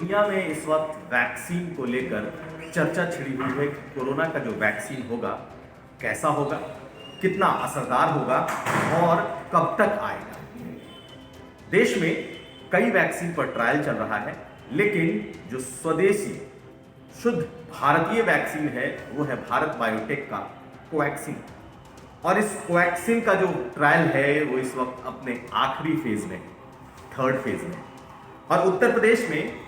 दुनिया में इस वक्त वैक्सीन को लेकर चर्चा छिड़ी हुई है कि कोरोना का जो वैक्सीन होगा कैसा होगा, कितना असरदार होगा और कब तक आएगा। देश में कई वैक्सीन पर ट्रायल चल रहा है, लेकिन जो स्वदेशी शुद्ध भारतीय वैक्सीन है वो है भारत बायोटेक का कोवैक्सीन। और इस कोवैक्सीन का जो ट्रायल है वो इस वक्त अपने आखिरी फेज में, थर्ड फेज में। और उत्तर प्रदेश में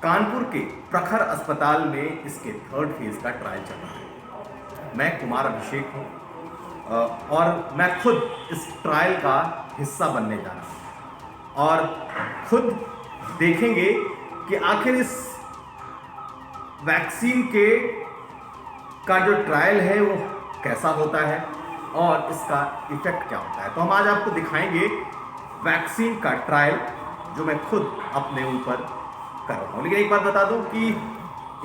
कानपुर के प्रखर अस्पताल में इसके थर्ड फेज का ट्रायल चल रहा है। मैं कुमार अभिषेक हूँ और मैं खुद इस ट्रायल का हिस्सा बनने जा रहा हूँ और खुद देखेंगे कि आखिर इस वैक्सीन का जो ट्रायल है वो कैसा होता है और इसका इफेक्ट क्या होता है। तो हम आज आपको दिखाएंगे वैक्सीन का ट्रायल जो मैं खुद अपने ऊपर कर रहा हूँ। लेकिन एक बात बता दूं कि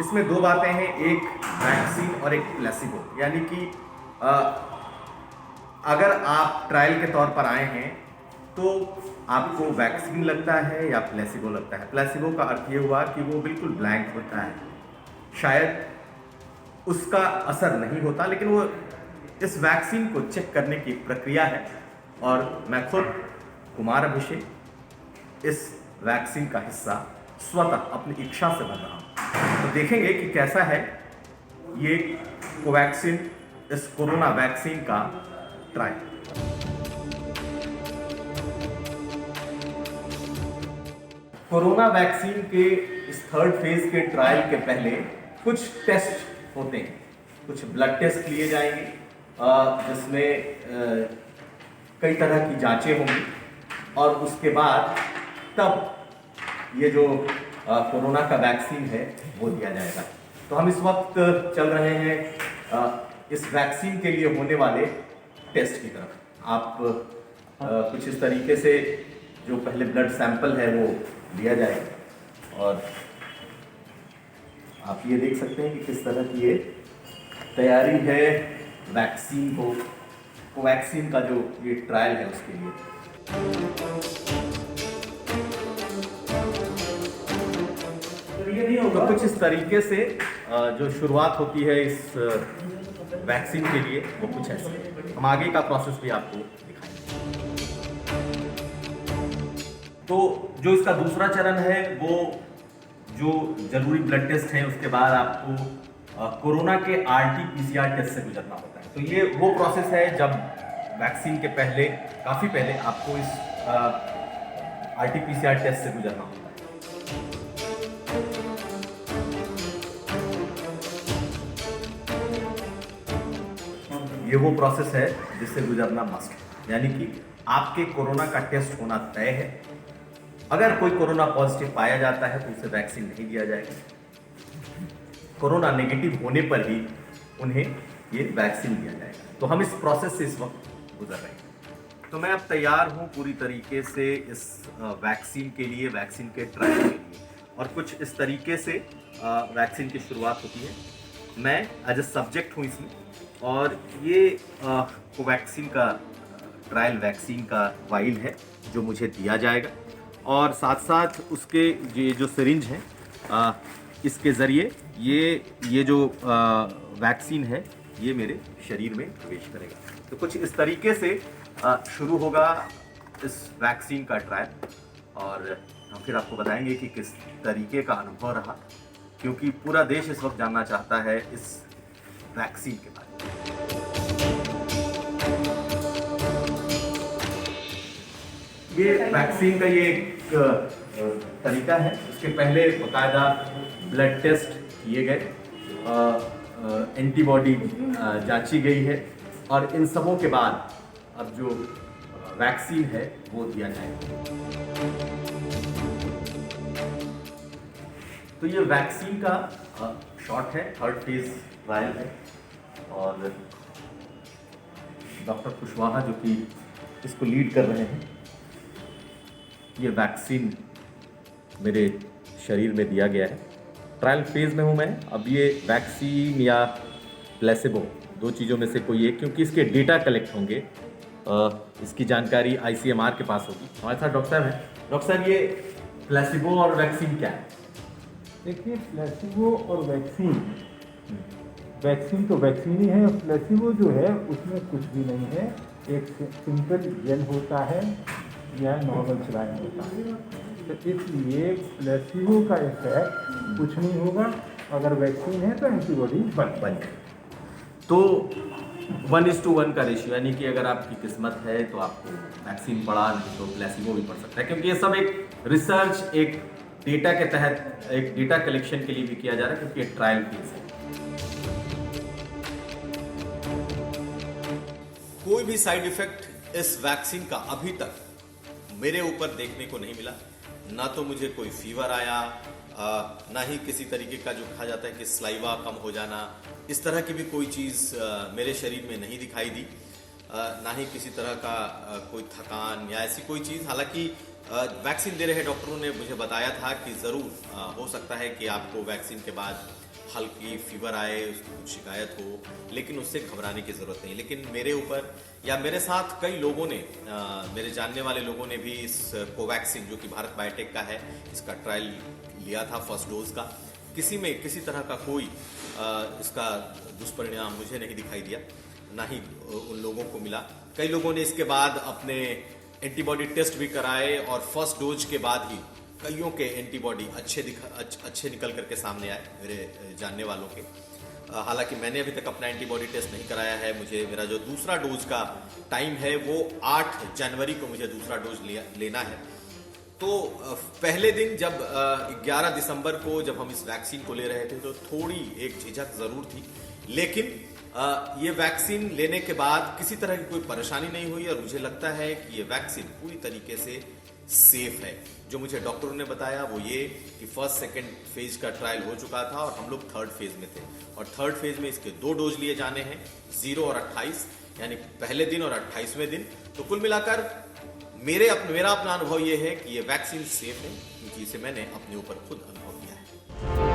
इसमें दो बातें हैं, एक वैक्सीन और एक प्लेसिबो। यानी कि अगर आप ट्रायल के तौर पर आए हैं तो आपको वैक्सीन लगता है या प्लेसिबो लगता है। प्लेसिबो का अर्थ ये हुआ कि वो बिल्कुल ब्लैंक होता है, शायद उसका असर नहीं होता, लेकिन वो इस वैक्सीन को चेक करने की प्रक्रिया है। और मैं खुद कुमार अभिषेक इस वैक्सीन का हिस्सा स्वतः अपनी इच्छा से बन रहा हूँ। तो देखेंगे कि कैसा है ये कोवैक्सीन, इस कोरोना वैक्सीन का ट्रायल। कोरोना वैक्सीन के इस थर्ड फेज के ट्रायल के पहले कुछ टेस्ट होते हैं, कुछ ब्लड टेस्ट लिए जाएंगे जिसमें कई तरह की जांचें होंगी और उसके बाद तब ये जो कोरोना का वैक्सीन है वो दिया जाएगा। तो हम इस वक्त चल रहे हैं इस वैक्सीन के लिए होने वाले टेस्ट की तरफ। आप कुछ इस तरीके से जो पहले ब्लड सैंपल है वो लिया जाएगा और आप ये देख सकते हैं कि किस तरह की ये तैयारी है वैक्सीन कोवैक्सीन का जो ये ट्रायल है उसके लिए। तो ये नहीं होगा, कुछ इस तरीके से जो शुरुआत होती है इस वैक्सीन के लिए वो कुछ ऐसे। हम आगे का प्रोसेस भी आपको दिखाएंगे। तो जो इसका दूसरा चरण है वो जो जरूरी ब्लड टेस्ट है, उसके बाद आपको कोरोना के RT-PCR टेस्ट से गुजरना होता है। तो ये वो प्रोसेस है जब वैक्सीन के पहले, काफ़ी पहले आपको इस RT-PCR टेस्ट से गुजरना होता है। ये वो प्रोसेस है जिससे गुजरना मस्ट है, यानी कि आपके कोरोना का टेस्ट होना तय है। अगर कोई कोरोना पॉजिटिव पाया जाता है तो उसे वैक्सीन नहीं दिया जाएगा। कोरोना नेगेटिव होने पर ही उन्हें ये वैक्सीन दिया जाएगा। तो हम इस प्रोसेस से इस वक्त गुजर रहे हैं। तो मैं अब तैयार हूँ पूरी तरीके से इस वैक्सीन के लिए, वैक्सीन के ट्रायल के लिए। और कुछ इस तरीके से वैक्सीन की शुरुआत होती है। मैं एज ए सब्जेक्ट हूँ इसमें और ये कोवैक्सीन का ट्रायल वैक्सीन का वाइल है जो मुझे दिया जाएगा और साथ साथ उसके ये जो सिरिंज है इसके ज़रिए ये जो वैक्सीन है ये मेरे शरीर में प्रवेश करेगा। तो कुछ इस तरीके से शुरू होगा इस वैक्सीन का ट्रायल और हम फिर आपको बताएंगे कि किस तरीके का अनुभव रहा, क्योंकि पूरा देश इस वक्त जानना चाहता है इस वैक्सीन के बारे में। ये वैक्सीन का ये एक तरीका है। उसके पहले बाकायदा ब्लड टेस्ट किए गए, एंटीबॉडी जांची गई है और इन सबों के बाद अब जो वैक्सीन है वो दिया जाएगा। तो ये वैक्सीन का शॉट है, थर्ड फेज ट्रायल है और डॉक्टर कुशवाहा जो कि इसको लीड कर रहे हैं, ये वैक्सीन मेरे शरीर में दिया गया है। ट्रायल फेज में हूँ मैं। अब ये वैक्सीन या प्लेसिबो दो चीज़ों में से कोई एक, क्योंकि इसके डेटा कलेक्ट होंगे, इसकी जानकारी ICMR के पास होगी। हमारे साथ डॉक्टर साहब हैं। डॉक्टर साहब, ये प्लेसिबो और वैक्सीन क्या है? देखिए, प्लेसिबो और वैक्सीन, वैक्सीन तो वैक्सीन ही है, प्लेसिबो जो है उसमें कुछ भी नहीं है। एक सिंपल जेल होता है या नॉर्मल सलाइन होता है, तो इसलिए प्लेसिबो का इफेक्ट कुछ नहीं होगा। अगर वैक्सीन है तो एंटीबॉडी बन बन जाए। तो 1:1 का रेशियो, यानी कि अगर आपकी किस्मत है तो आपको वैक्सीन पड़ा, नहीं तो प्लेसिबो भी पड़ सकता है, क्योंकि ये सब एक रिसर्च, एक डेटा के तहत, एक डेटा कलेक्शन के लिए भी किया जा रहा है, क्योंकि एक ट्रायल फेज है। कोई भी साइड इफेक्ट इस वैक्सीन का अभी तक मेरे ऊपर देखने को नहीं मिला। ना तो मुझे कोई फीवर आया, ना ही किसी तरीके का जो कहा जाता है कि स्लाइवा कम हो जाना, इस तरह की भी कोई चीज़ मेरे शरीर में नहीं दिखाई दी। ना ही किसी तरह का कोई थकान या ऐसी कोई चीज़। हालांकि वैक्सीन दे रहे डॉक्टरों ने मुझे बताया था कि ज़रूर हो सकता है कि आपको वैक्सीन के बाद हल्की फीवर आए, उसकी कुछ शिकायत हो, लेकिन उससे घबराने की ज़रूरत नहीं। लेकिन मेरे ऊपर या मेरे साथ कई लोगों ने, मेरे जानने वाले लोगों ने भी इस कोवैक्सीन, जो कि भारत बायोटेक का है, इसका ट्रायल लिया था फर्स्ट डोज का। किसी में किसी तरह का कोई इसका दुष्परिणाम मुझे नहीं दिखाई दिया, ना ही उन लोगों को मिला। कई लोगों ने इसके बाद अपने एंटीबॉडी टेस्ट भी कराए और फर्स्ट डोज के बाद ही कईयों के एंटीबॉडी अच्छे निकल करके सामने आए, मेरे जानने वालों के। हालांकि मैंने अभी तक अपना एंटीबॉडी टेस्ट नहीं कराया है। मुझे मेरा जो दूसरा डोज का टाइम है वो 8 जनवरी को मुझे दूसरा डोज लेना है। तो पहले दिन जब 11 दिसंबर को जब हम इस वैक्सीन को ले रहे थे तो थोड़ी एक झिझक जरूर थी, लेकिन ये वैक्सीन लेने के बाद किसी तरह की कोई परेशानी नहीं हुई और मुझे लगता है कि ये वैक्सीन पूरी तरीके से सेफ है। जो मुझे डॉक्टरों ने बताया वो ये कि फर्स्ट सेकंड फेज का ट्रायल हो चुका था और हम लोग थर्ड फेज में थे, और थर्ड फेज में इसके 2 डोज लिए जाने हैं, 0 और 28, यानी पहले दिन और 28वें दिन। तो कुल मिलाकर मेरा अपना अनुभव ये है कि ये वैक्सीन सेफ है, क्योंकि इसे मैंने अपने ऊपर खुद अनुभव किया है।